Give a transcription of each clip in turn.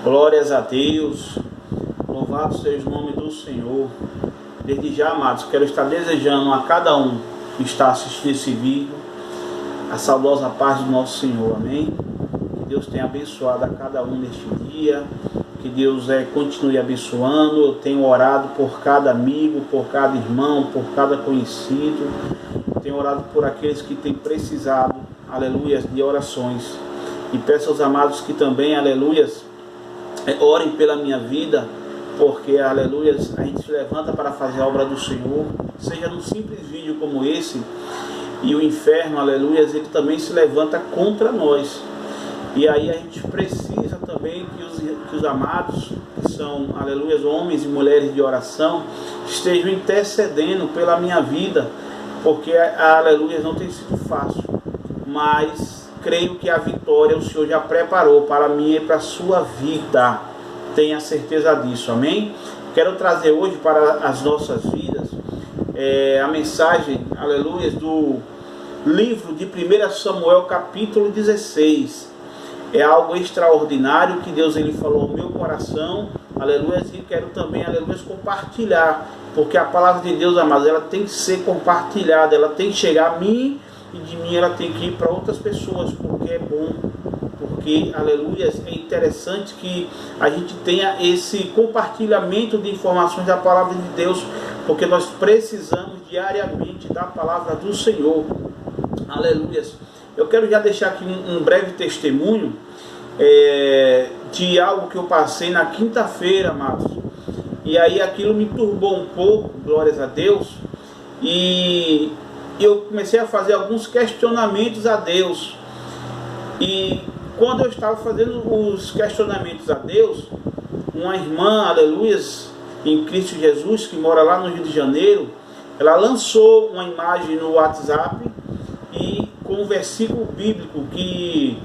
Glórias a Deus, louvado seja o nome do Senhor. Desde já, amados, quero estar desejando a cada um que está assistindo esse vídeo a saudosa paz do nosso Senhor, amém? Que Deus tenha abençoado a cada um neste dia, que Deus continue abençoando. Eu tenho orado por cada amigo, por cada irmão, por cada conhecido. Eu tenho orado por aqueles que têm precisado, aleluias, de orações. E peço aos amados que também, aleluias, orem pela minha vida, porque, aleluias, a gente se levanta para fazer a obra do Senhor, seja num simples vídeo como esse, e o inferno, aleluias, ele também se levanta contra nós. E aí a gente precisa também que os amados, que são, aleluias, homens e mulheres de oração, estejam intercedendo pela minha vida, porque, aleluias, não tem sido fácil, mas creio que a vitória o Senhor já preparou para mim e para a sua vida. Tenha certeza disso, amém? Quero trazer hoje para as nossas vidas a mensagem, aleluia, do livro de 1 Samuel, capítulo 16. É algo extraordinário que Deus ele falou ao meu coração, aleluia, e quero também, aleluia, compartilhar, porque a palavra de Deus, amados, ela tem que ser compartilhada, ela tem que chegar a mim, e de mim ela tem que ir para outras pessoas, porque é bom, porque, aleluia, é interessante que a gente tenha esse compartilhamento de informações da palavra de Deus, porque nós precisamos diariamente da palavra do Senhor, aleluia. Eu quero já deixar aqui um breve testemunho de algo que eu passei na quinta-feira, amados, e aí aquilo me turbou um pouco, glórias a Deus, e eu comecei a fazer alguns questionamentos a Deus. E quando eu estava fazendo os questionamentos a Deus, uma irmã, aleluia, em Cristo Jesus, que mora lá no Rio de Janeiro, ela lançou uma imagem no WhatsApp e com um versículo bíblico que,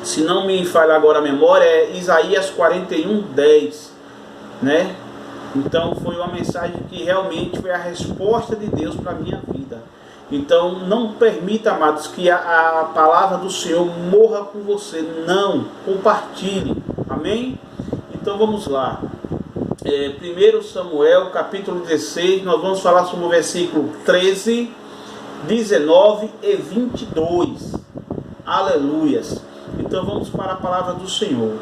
se não me falha agora a memória, é Isaías 41:10, né? Então foi uma mensagem que realmente foi a resposta de Deus para a minha vida. Então não permita, amados, que a palavra do Senhor morra com você. Não, compartilhe, amém? Então vamos lá. 1 Samuel capítulo 16, nós vamos falar sobre o versículo 13, 19 e 22. Aleluias. Então vamos para a palavra do Senhor.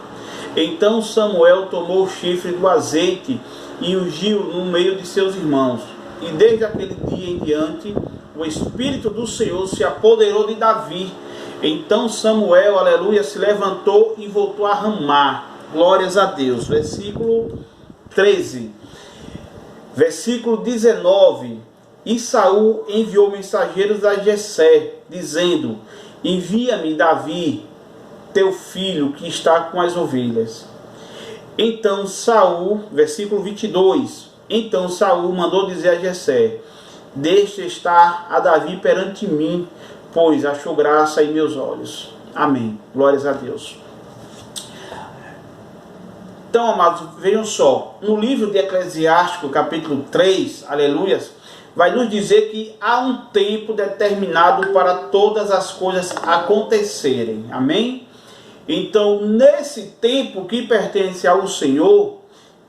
Então Samuel tomou o chifre do azeite e ungiu no meio de seus irmãos. E desde aquele dia em diante, o Espírito do Senhor se apoderou de Davi. Então Samuel, aleluia, se levantou e voltou a Ramá. Glórias a Deus. Versículo 13. Versículo 19. E Saul enviou mensageiros a Jessé, dizendo: envia-me Davi, teu filho, que está com as ovelhas. Então Saul, versículo 22. Então Saul mandou dizer a Jessé: deixa estar a Davi perante mim, pois achou graça em meus olhos. Amém. Glórias a Deus. Então, amados, vejam só. No livro de Eclesiástico, capítulo 3, aleluias, vai nos dizer que há um tempo determinado para todas as coisas acontecerem. Amém? Então, nesse tempo que pertence ao Senhor,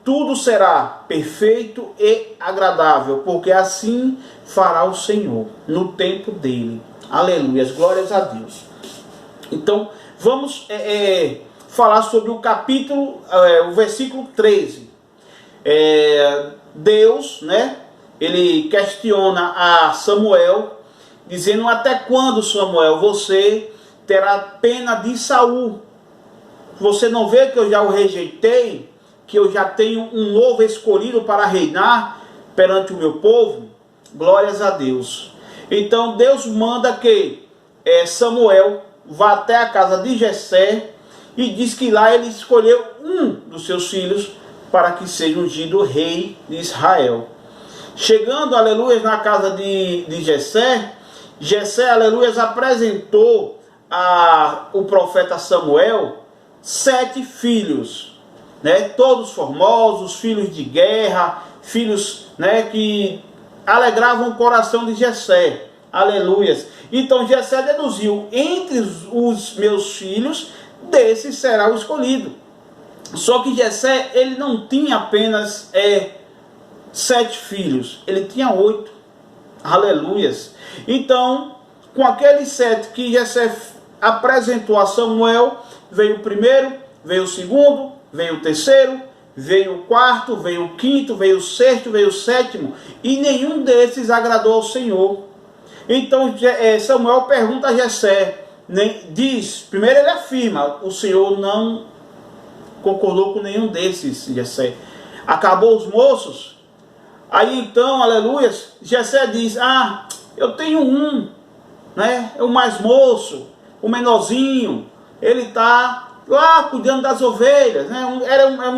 tudo será perfeito e agradável, porque assim fará o Senhor, no tempo dele. Aleluias, glórias a Deus. Então, vamos falar sobre o capítulo, o versículo 13. Deus, né, ele questiona a Samuel, dizendo: até quando, Samuel, você terá pena de Saul? Você não vê que eu já o rejeitei? Que eu já tenho um novo escolhido para reinar perante o meu povo? Glórias a Deus. Então Deus manda que Samuel vá até a casa de Jessé e diz que lá ele escolheu um dos seus filhos para que seja ungido rei de Israel. Chegando, aleluia, na casa de Jessé, aleluia, apresentou o profeta Samuel 7 filhos, né, todos formosos, filhos de guerra, filhos, né, que alegravam o coração de Jessé. Aleluias. Então Jessé deduziu: entre os meus filhos, desse será o escolhido. Só que Jessé, ele não tinha apenas 7 filhos, ele tinha 8. Aleluias. Então, com aqueles 7 que Jessé apresentou a Samuel, veio o primeiro, veio o segundo, veio o terceiro, veio o quarto, veio o quinto, veio o sexto, veio o sétimo, e nenhum desses agradou ao Senhor. Então Samuel pergunta a Jessé, diz, primeiro ele afirma, o Senhor não concordou com nenhum desses, Jessé. Acabou os moços? Aí então, aleluia, Jessé diz, eu tenho um, né? É o mais moço, o menorzinho, ele está lá cuidando das ovelhas, né?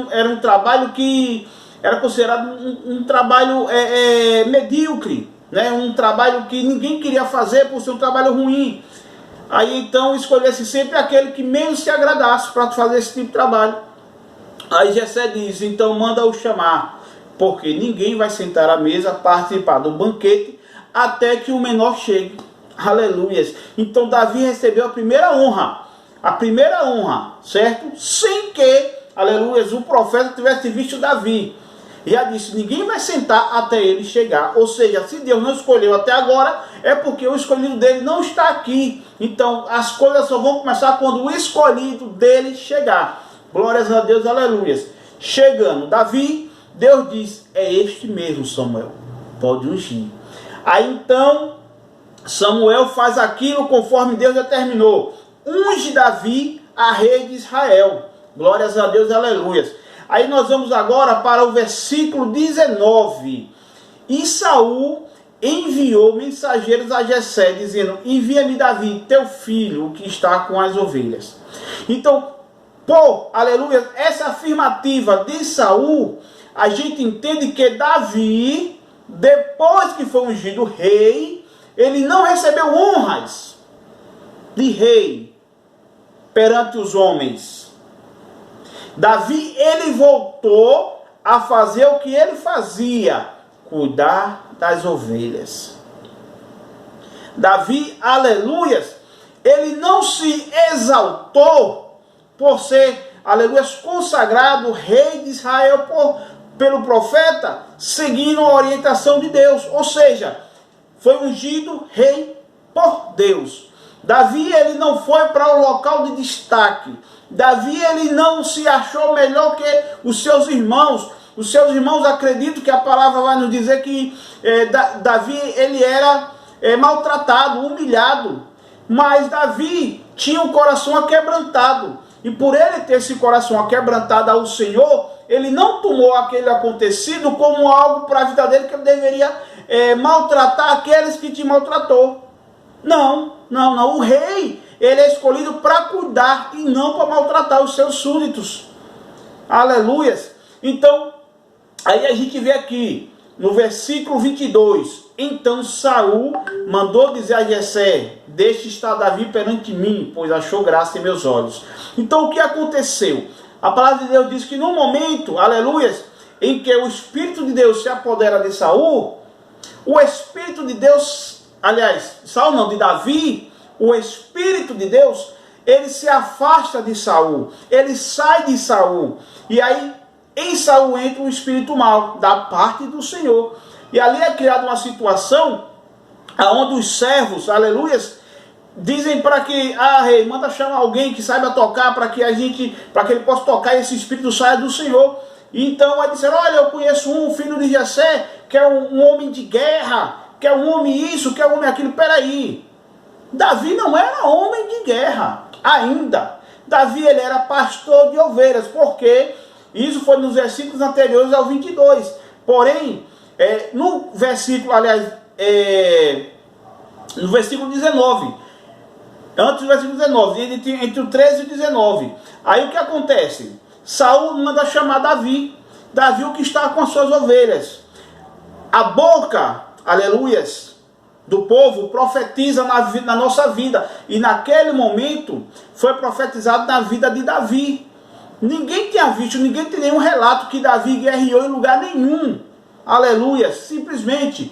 Era um trabalho que era considerado um trabalho medíocre, né? Um trabalho que ninguém queria fazer por ser um trabalho ruim. Aí então escolhesse sempre aquele que menos se agradasse para fazer esse tipo de trabalho. Aí Jessé diz, então manda-o chamar, porque ninguém vai sentar à mesa, participar do banquete, até que o menor chegue. Aleluias. Então Davi recebeu a primeira honra, certo? Sem que, aleluias, o profeta tivesse visto Davi. E já disse, ninguém vai sentar até ele chegar. Ou seja, se Deus não escolheu até agora, é porque o escolhido dele não está aqui. Então, as coisas só vão começar quando o escolhido dele chegar. Glórias a Deus, aleluias. Chegando Davi, Deus diz, é este mesmo Samuel, pode ungir. Aí então, Samuel faz aquilo conforme Deus determinou. Unge Davi a rei de Israel. Glórias a Deus, aleluias. Aí nós vamos agora para o versículo 19. E Saul enviou mensageiros a Jessé, dizendo, envia-me Davi, teu filho, que está com as ovelhas. Então, aleluia, essa afirmativa de Saul, a gente entende que Davi, depois que foi ungido rei, ele não recebeu honras de rei perante os homens. Davi, ele voltou a fazer o que ele fazia, cuidar das ovelhas. Davi, aleluias, ele não se exaltou por ser, aleluias, consagrado rei de Israel pelo profeta, seguindo a orientação de Deus. Ou seja, foi ungido rei por Deus. Davi, ele não foi para o local de destaque. Davi, ele não se achou melhor que os seus irmãos. Os seus irmãos acreditam que a palavra vai nos dizer que Davi, ele era maltratado, humilhado. Mas Davi tinha um coração aquebrantado. E por ele ter esse coração aquebrantado ao Senhor, ele não tomou aquele acontecido como algo para a vida dele, que ele deveria maltratar aqueles que te maltratou. Não. O rei, ele é escolhido para cuidar e não para maltratar os seus súditos. Aleluias. Então, aí a gente vê aqui, no versículo 22, então Saul mandou dizer a Jessé, deixe estar Davi perante mim, pois achou graça em meus olhos. Então o que aconteceu? A palavra de Deus diz que no momento, aleluias, em que o Espírito de Deus se apodera de Saul, o Espírito de Deus, Saul não, de Davi, o Espírito de Deus, ele se afasta de Saul, ele sai de Saul, e aí em Saul entra um espírito mau, da parte do Senhor. E ali é criada uma situação onde os servos, aleluias, dizem para que, rei, manda chamar alguém que saiba tocar, para que ele possa tocar e esse espírito saia do Senhor. E então aí disseram, olha, eu conheço um filho de Jessé, que é um homem de guerra, que é um homem isso, que é um homem aquilo. Peraí, Davi não era homem de guerra ainda. Davi, ele era pastor de ovelhas, porque isso foi nos versículos anteriores ao 22. Porém, no versículo, no versículo 19, antes do versículo 19, entre o 13 e o 19, aí o que acontece? Saul manda chamar Davi, o que está com as suas ovelhas. A boca, aleluias, do povo profetiza na nossa vida, e naquele momento foi profetizado na vida de Davi. Ninguém tinha visto, ninguém tem nenhum relato que Davi guerreou em lugar nenhum. Aleluia. Simplesmente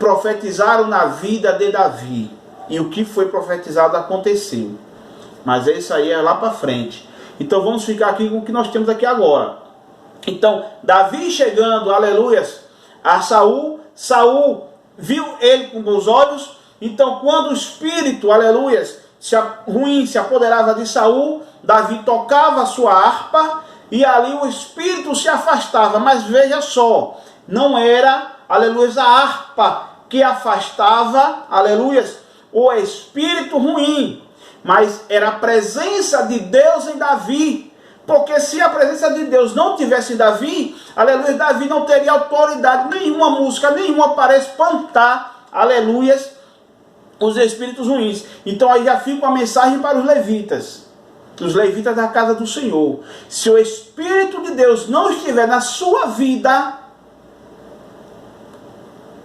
profetizaram na vida de Davi. E o que foi profetizado aconteceu. Mas isso aí é lá para frente. Então vamos ficar aqui com o que nós temos aqui agora. Então, Davi chegando, aleluias, a Saul, Saul viu ele com bons olhos. Então, quando o espírito, aleluias, ruim se apoderava de Saul, Davi tocava a sua harpa e ali o espírito se afastava. Mas veja só, não era, aleluias, a harpa que afastava, aleluias, o espírito ruim, mas era a presença de Deus em Davi. Porque se a presença de Deus não tivesse em Davi, aleluia, Davi não teria autoridade nenhuma, música nenhuma para espantar, aleluias, os espíritos ruins. Então aí já fica uma mensagem para os levitas da casa do Senhor. Se o Espírito de Deus não estiver na sua vida,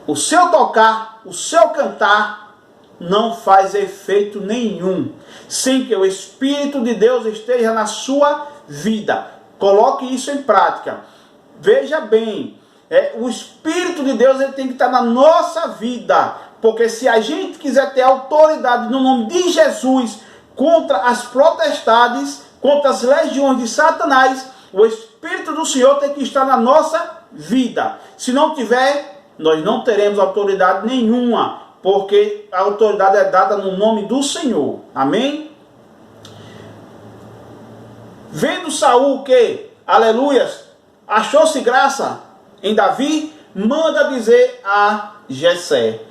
o seu tocar, o seu cantar, não faz efeito nenhum, sem que o Espírito de Deus esteja na sua vida. Coloque isso em prática. Veja bem, o Espírito de Deus ele tem que estar na nossa vida, porque se a gente quiser ter autoridade no nome de Jesus contra as potestades, contra as legiões de Satanás, o Espírito do Senhor tem que estar na nossa vida. Se não tiver, nós não teremos autoridade nenhuma, porque a autoridade é dada no nome do Senhor. Amém? Vendo Saul que, aleluias, achou-se graça em Davi, manda dizer a Jessé: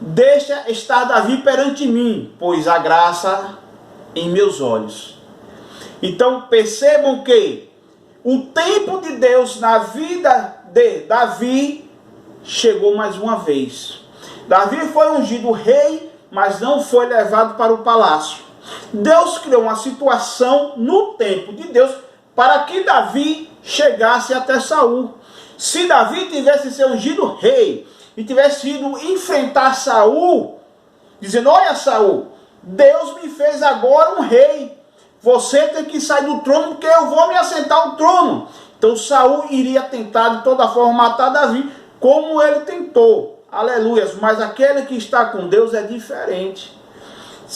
deixa estar Davi perante mim, pois há graça em meus olhos. Então percebam que o tempo de Deus na vida de Davi chegou mais uma vez. Davi foi ungido rei, mas não foi levado para o palácio. Deus criou uma situação no tempo de Deus para que Davi chegasse até Saul. Se Davi tivesse sido ungido rei e tivesse ido enfrentar Saul, dizendo: olha Saul, Deus me fez agora um rei, você tem que sair do trono porque eu vou me assentar ao trono. Então Saul iria tentar de toda forma matar Davi, como ele tentou. Aleluias, mas aquele que está com Deus é diferente.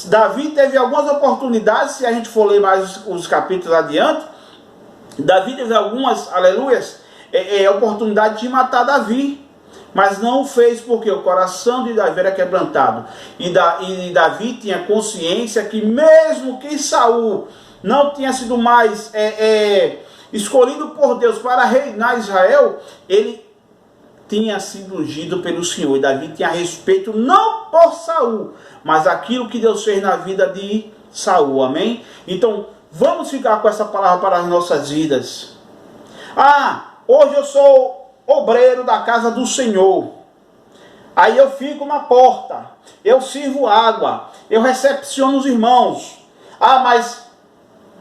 Davi teve algumas oportunidades, se a gente for ler mais os capítulos adiante, Davi teve algumas, aleluias, oportunidade de matar Davi, mas não fez porque o coração de Davi era quebrantado. E Davi tinha consciência que mesmo que Saul não tinha sido mais escolhido por Deus para reinar Israel, ele tinha sido ungido pelo Senhor. E Davi tinha respeito não por Saul, mas aquilo que Deus fez na vida de Saul. Amém? Então vamos ficar com essa palavra para as nossas vidas. Hoje eu sou obreiro da casa do Senhor. Aí eu fico na porta, eu sirvo água, eu recepciono os irmãos. Mas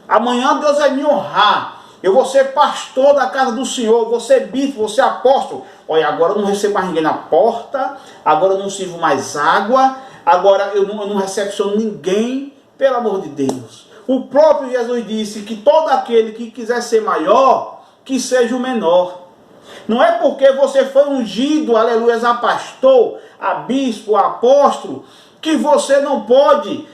amanhã Deus vai me honrar. Eu vou ser pastor da casa do Senhor, vou ser bispo, vou ser apóstolo. Olha, agora eu não recebo mais ninguém na porta, agora eu não sirvo mais água, agora eu não recepciono ninguém, pelo amor de Deus. O próprio Jesus disse que todo aquele que quiser ser maior, que seja o menor. Não é porque você foi ungido, aleluia, a pastor, a bispo, a apóstolo, que você não pode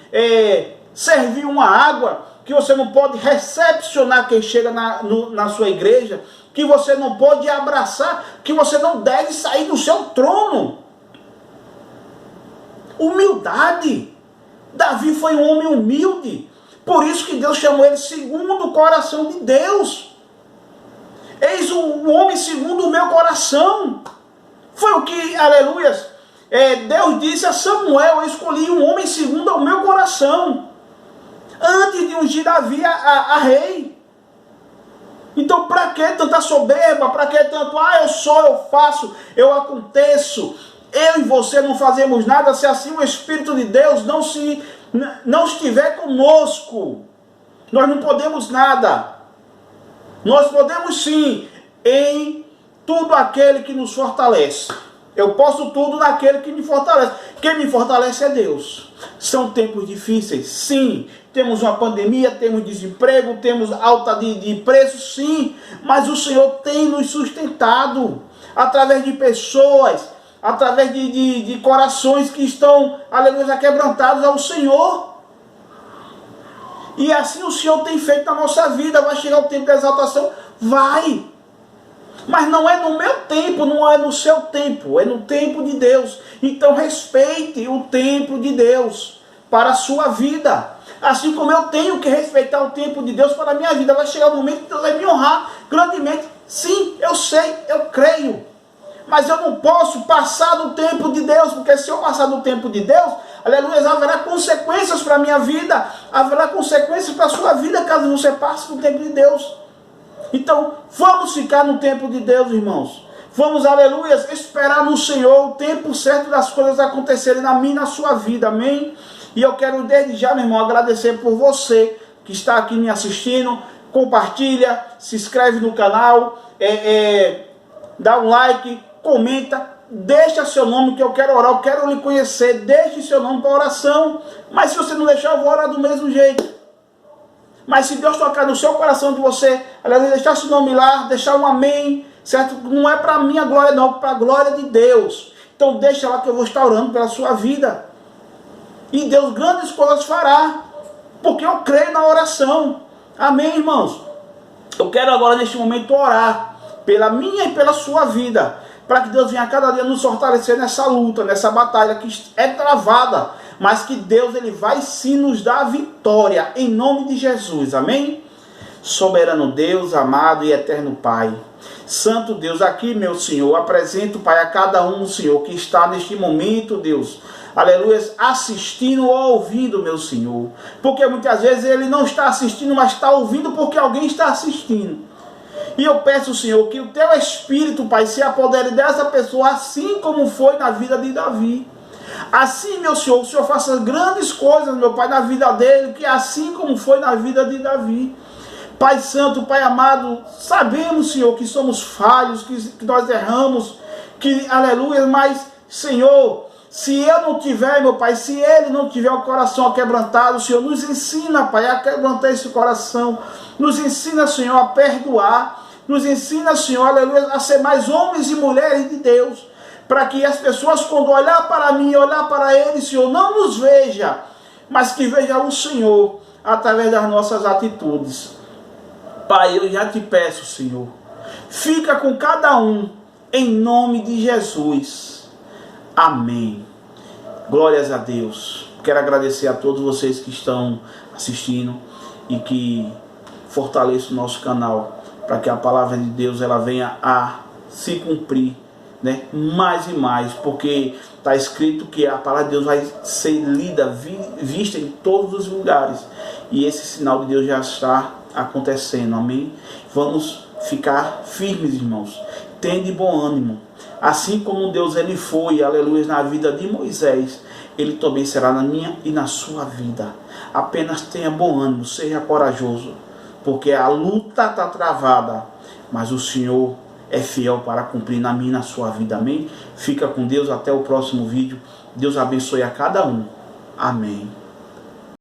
servir uma água, que você não pode recepcionar quem chega na sua igreja, que você não pode abraçar, que você não deve sair do seu trono. Humildade. Davi foi um homem humilde, por isso que Deus chamou ele segundo o coração de Deus. Eis o homem segundo o meu coração. Foi o que, aleluias, Deus disse a Samuel: eu escolhi um homem segundo o meu coração, antes de ungir Davi a rei. Então para que tanta soberba? Para que tanto, eu sou, eu faço, eu aconteço? Eu e você não fazemos nada se assim o Espírito de Deus não estiver conosco. Nós não podemos nada. Nós podemos sim, em tudo aquele que nos fortalece. Eu posso tudo naquele que me fortalece. Quem me fortalece é Deus. São tempos difíceis, sim. Temos uma pandemia, temos desemprego, temos alta de preços, sim. Mas o Senhor tem nos sustentado através de pessoas, através de corações que estão, aleluia, quebrantados ao Senhor. E assim o Senhor tem feito na nossa vida. Vai chegar o tempo da exaltação? Vai. Mas não é no meu tempo, não é no seu tempo, é no tempo de Deus. Então respeite o tempo de Deus para a sua vida. Assim como eu tenho que respeitar o tempo de Deus para a minha vida. Vai chegar o momento que Deus vai me honrar grandemente. Sim, eu sei, eu creio. Mas eu não posso passar do tempo de Deus, porque se eu passar do tempo de Deus, aleluia, haverá consequências para a minha vida, haverá consequências para a sua vida caso você passe do tempo de Deus. Então, vamos ficar no tempo de Deus, irmãos. Vamos, aleluia, esperar no Senhor o tempo certo das coisas acontecerem na minha e na sua vida, amém? E eu quero desde já, meu irmão, agradecer por você que está aqui me assistindo. Compartilha, se inscreve no canal, dá um like, comenta, deixa seu nome que eu quero orar, eu quero lhe conhecer, deixe seu nome para oração. Mas se você não deixar, eu vou orar do mesmo jeito. Mas se Deus tocar no seu coração de você, aliás, deixar seu nome lá, deixar um amém, certo? Não é para a minha glória não, para a glória de Deus. Então deixa lá que eu vou estar orando pela sua vida. E Deus grandes coisas fará, porque eu creio na oração. Amém, irmãos? Eu quero agora neste momento orar pela minha e pela sua vida, para que Deus venha cada dia nos fortalecer nessa luta, nessa batalha que é travada, mas que Deus ele vai sim nos dar a vitória, em nome de Jesus, amém? Soberano Deus, amado e eterno Pai, Santo Deus, aqui, meu Senhor, apresento, Pai, a cada um, Senhor, que está neste momento, Deus, aleluia, assistindo ou ouvindo, meu Senhor, porque muitas vezes ele não está assistindo, mas está ouvindo porque alguém está assistindo. E eu peço, Senhor, que o Teu Espírito, Pai, se apodere dessa pessoa, assim como foi na vida de Davi. Assim, meu Senhor, o Senhor faça grandes coisas, meu Pai, na vida dele, que assim como foi na vida de Davi. Pai Santo, Pai amado, sabemos, Senhor, que somos falhos, que nós erramos, que, aleluia, mas, Senhor, se eu não tiver, meu Pai, se ele não tiver o coração aquebrantado, Senhor, nos ensina, Pai, a quebrantar esse coração, nos ensina, Senhor, a perdoar, nos ensina, Senhor, aleluia, a ser mais homens e mulheres de Deus, para que as pessoas, quando olhar para mim, olhar para ele, Senhor, não nos veja, mas que veja o Senhor através das nossas atitudes. Pai, eu já te peço, Senhor, fica com cada um, em nome de Jesus. Amém. Glórias a Deus. Quero agradecer a todos vocês que estão assistindo e que fortaleçam o nosso canal, para que a palavra de Deus ela venha a se cumprir, né? Mais e mais, porque está escrito que a palavra de Deus vai ser lida, vista em todos os lugares, e esse sinal de Deus já está acontecendo, amém? Vamos ficar firmes, irmãos, tende bom ânimo, assim como Deus ele foi, aleluia, na vida de Moisés, ele também será na minha e na sua vida. Apenas tenha bom ânimo, seja corajoso, porque a luta está travada, mas o Senhor é fiel para cumprir na minha e na sua vida, amém? Fica com Deus, até o próximo vídeo. Deus abençoe a cada um, amém.